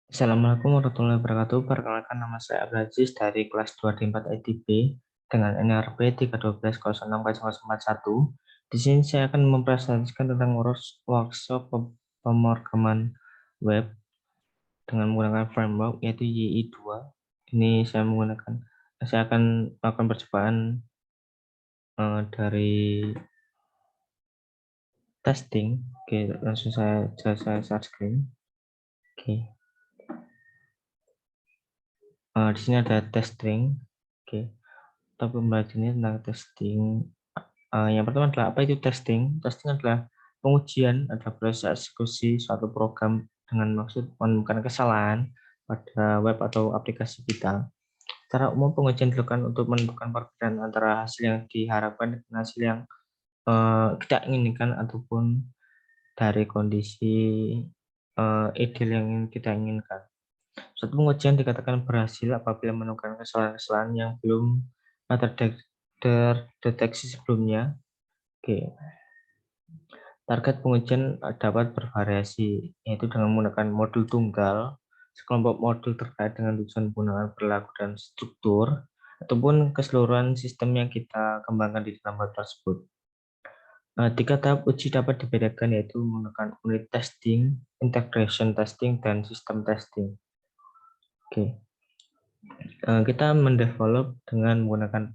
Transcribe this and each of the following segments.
Assalamualaikum warahmatullahi wabarakatuh. Perkenalkan, nama saya Abdul Aziz dari kelas 2D4 ITB dengan NRP 312060041. Di sini saya akan mempresentasikan tentang workshop pemrograman web dengan menggunakan framework yaitu YI2. Saya akan melakukan percobaan dari testing. Oke, langsung saya share screen. Oke. Di sini ada testing. Oke. Tapi pembelajarannya tentang testing. Yang pertama adalah apa itu testing? Testing adalah pengujian, ada proses eksekusi suatu program dengan maksud menemukan kesalahan pada web atau aplikasi kita. Secara umum pengujian dilakukan untuk menentukan perbedaan antara hasil yang diharapkan dengan hasil yang kita inginkan ataupun dari kondisi ideal yang kita inginkan. Suatu pengujian dikatakan berhasil apabila menemukan kesalahan-kesalahan yang belum terdeteksi sebelumnya. Oke. Target pengujian dapat bervariasi, yaitu dengan menggunakan modul tunggal, sekelompok modul terkait dengan tujuan penggunaan perilaku dan struktur, ataupun keseluruhan sistem yang kita kembangkan di dalam web tersebut. Tiga tahap uji dapat dibedakan, yaitu menggunakan unit testing, integration testing, dan sistem testing. Oke. Kita mendevelop dengan menggunakan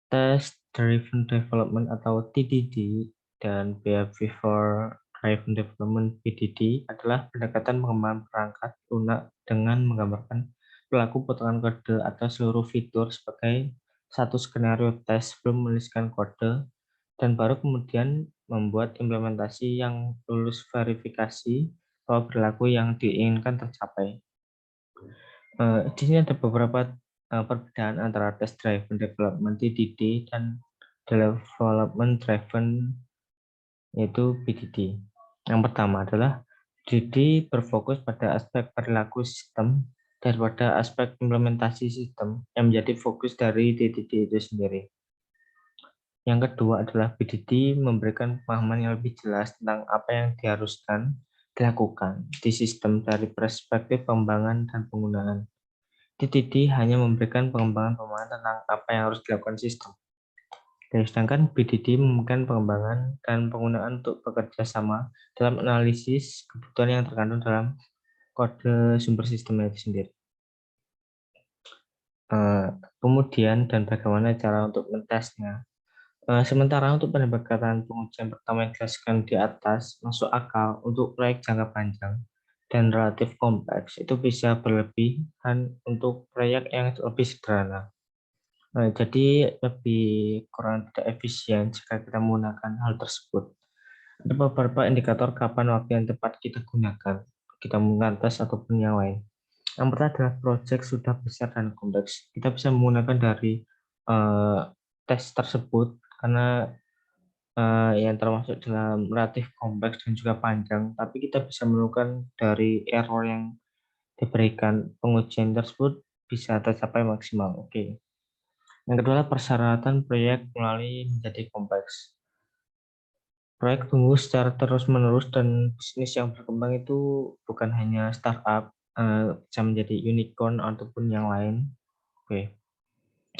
test driven development atau TDD dan behavior driven development BDD adalah pendekatan pengembangan perangkat lunak dengan menggambarkan perilaku potongan kode atau seluruh fitur sebagai satu skenario tes sebelum menuliskan kode, dan baru kemudian membuat implementasi yang lulus verifikasi bahwa perilaku yang diinginkan tercapai. Di sini ada beberapa perbedaan antara test driven development TDD dan development driven yaitu BDD. Yang pertama adalah BDD berfokus pada aspek perilaku sistem daripada aspek implementasi sistem yang menjadi fokus dari DDD itu sendiri. Yang kedua adalah BDD memberikan pemahaman yang lebih jelas tentang apa yang diharuskan dilakukan di sistem dari perspektif pengembangan dan penggunaan. TDD hanya memberikan pengembangan pemahaman tentang apa yang harus dilakukan sistem. Dan sedangkan BDD memberikan pengembangan dan penggunaan untuk bekerja sama dalam analisis kebutuhan yang terkandung dalam kode sumber sistemnya itu sendiri. Kemudian dan bagaimana cara untuk mentesnya. Sementara untuk pendekatan pengujian pertama yang dijelaskan di atas masuk akal untuk proyek jangka panjang dan relatif kompleks, itu bisa berlebihan untuk proyek yang lebih sederhana. Jadi lebih kurang tidak efisien jika kita menggunakan hal tersebut. Ada beberapa indikator kapan waktu yang tepat kita gunakan, kita menggunakan tes ataupun yang lain. Yang pertama adalah proyek sudah besar dan kompleks. Kita bisa menggunakan dari tes tersebut karena yang termasuk dalam relatif kompleks dan juga panjang, tapi kita bisa menemukan dari error yang diberikan pengujian tersebut bisa tercapai maksimal. Oke. Yang kedua adalah persyaratan proyek mulai menjadi kompleks. Proyek tumbuh secara terus-menerus dan bisnis yang berkembang itu bukan hanya startup, bisa menjadi unicorn ataupun yang lain. Oke.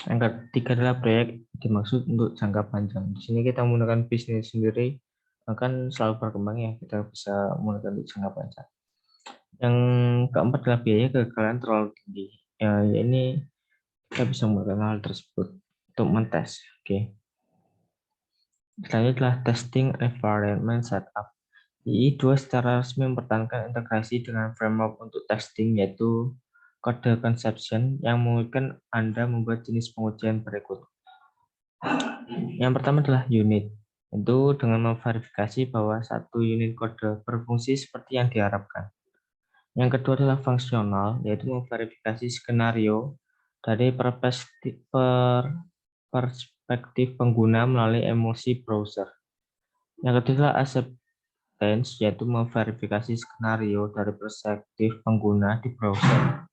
Yang ketiga adalah proyek dimaksud untuk jangka panjang. Di sini kita menggunakan bisnis sendiri akan selalu berkembang ya, kita bisa menggunakan untuk jangka panjang. Yang keempat adalah biaya kegagalan terlalu tinggi. Ya, ini kita bisa menggunakan hal tersebut untuk mentes. Oke. Selanjutnya adalah testing environment setup. YI2 secara resmi mempertahankan integrasi dengan framework untuk testing, yaitu Code Conception, yang memungkinkan Anda membuat jenis pengujian berikut. Yang pertama adalah unit, itu dengan memverifikasi bahwa satu unit kode berfungsi seperti yang diharapkan. Yang kedua adalah fungsional, yaitu memverifikasi skenario dari perspektif pengguna melalui emosi browser. Yang ketiga adalah acceptance, yaitu memverifikasi skenario dari perspektif pengguna di browser.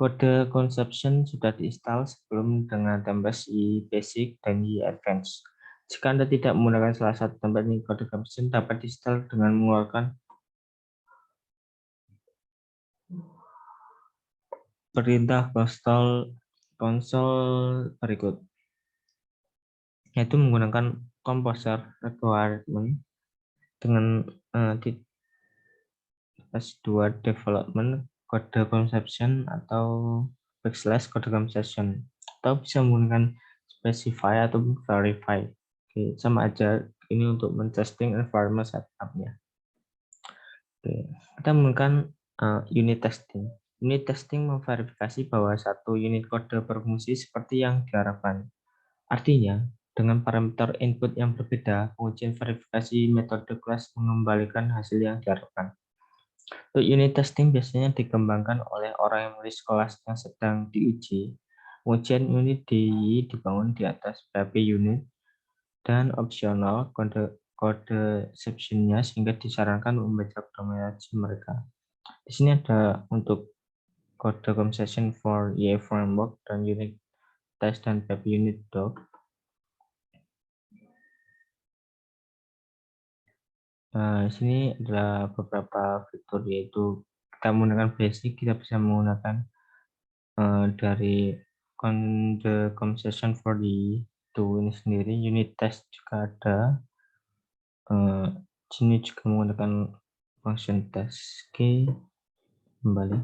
Kode conception sudah diinstal sebelum dengan template YI Basic dan YI Advanced. Jika Anda tidak menggunakan salah satu template ini, kode conception dapat diinstal dengan mengeluarkan perintah konsol berikut, yaitu menggunakan composer requirement dengan S2 development kode conception atau backslash kode conception, atau bisa menggunakan specify atau verify. Oke, sama aja ini untuk men-testing environment setupnya. Oke, kita menggunakan unit testing. Unit testing memverifikasi bahwa satu unit kode berfungsi seperti yang diharapkan. Artinya, dengan parameter input yang berbeda, pengujian verifikasi metode kelas mengembalikan hasil yang diharapkan. Untuk unit testing biasanya dikembangkan oleh orang yang menulis kelas yang sedang diuji. Pengujian unit DI dibangun di atas PHP unit dan opsional kode exception-nya sehingga disarankan membaca dokumentasi mereka. Di sini ada untuk kode conception for EA framework dan unit test dan PHP unit doc. Di sini adalah beberapa fitur, yaitu kita menggunakan basic, kita bisa menggunakan dari the conversation for the tool ini sendiri. Unit test juga ada, sini juga menggunakan function test. Oke, kembali.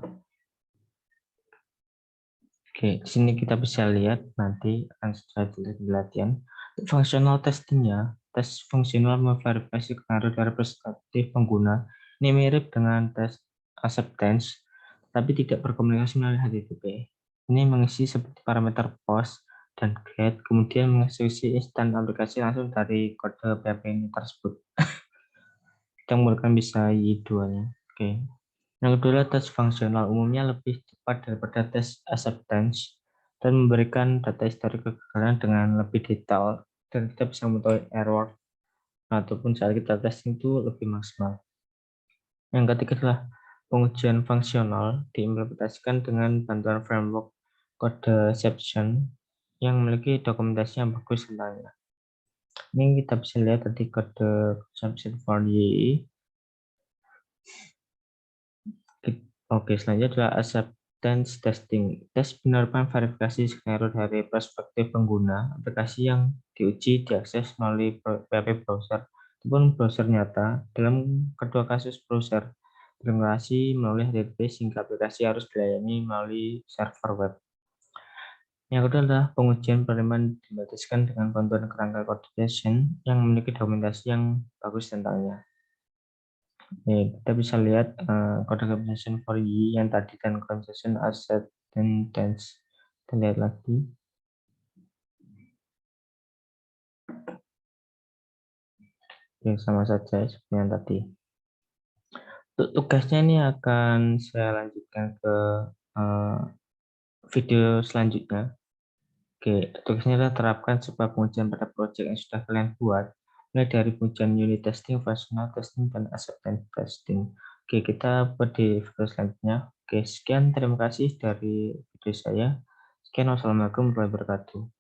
Oke, di sini kita bisa lihat nanti akan setelah di latihan. Functional testingnya, tes fungsional memverifikasi pengaruh dari perspektif pengguna. Ini mirip dengan tes acceptance, tapi tidak berkomunikasi melalui HTTP. Ini mengisi seperti parameter post dan get, kemudian mengeksekusi instan aplikasi langsung dari kode PHP ini tersebut. Kita menggunakan bisa Y2-nya. Oke. Yang kedua, tes fungsional umumnya lebih cepat daripada tes acceptance dan memberikan data historik kegagalan dengan lebih detail, dan kita bisa mengetahui error ataupun saat kita testing itu lebih maksimal. Yang ketiga adalah pengujian fungsional diimplementasikan dengan bantuan framework Codeception yang memiliki dokumentasi yang bagus tentangnya. Ini kita bisa lihat tadi Codeception for YI. Oke, selanjutnya adalah acceptance testing. Tes penerapan verifikasi skenario dari perspektif pengguna. Aplikasi yang diuji diakses melalui PHP browser ataupun browser nyata. Dalam kedua kasus browser terintegrasi melalui HTTP sehingga aplikasi harus dilayani melalui server web. Yang kedua adalah pengujian penerimaan dibataskan dengan bantuan kerangka coordination yang memiliki dokumentasi yang bagus tentangnya. Kita bisa lihat kode compensation for Y yang tadi dan compensation asset dan dance. Kita lihat lagi. Yang sama saja seperti yang tadi. Untuk tugasnya ini akan saya lanjutkan ke video selanjutnya. Oke, tugasnya adalah terapkan sebuah pengujian pada proyek yang sudah kalian buat, mulai dari pengujian unit testing, functional testing, dan acceptance testing. Oke, kita buat di video selanjutnya. Oke, sekian, terima kasih dari video saya. Sekian, wassalamualaikum warahmatullahi wabarakatuh.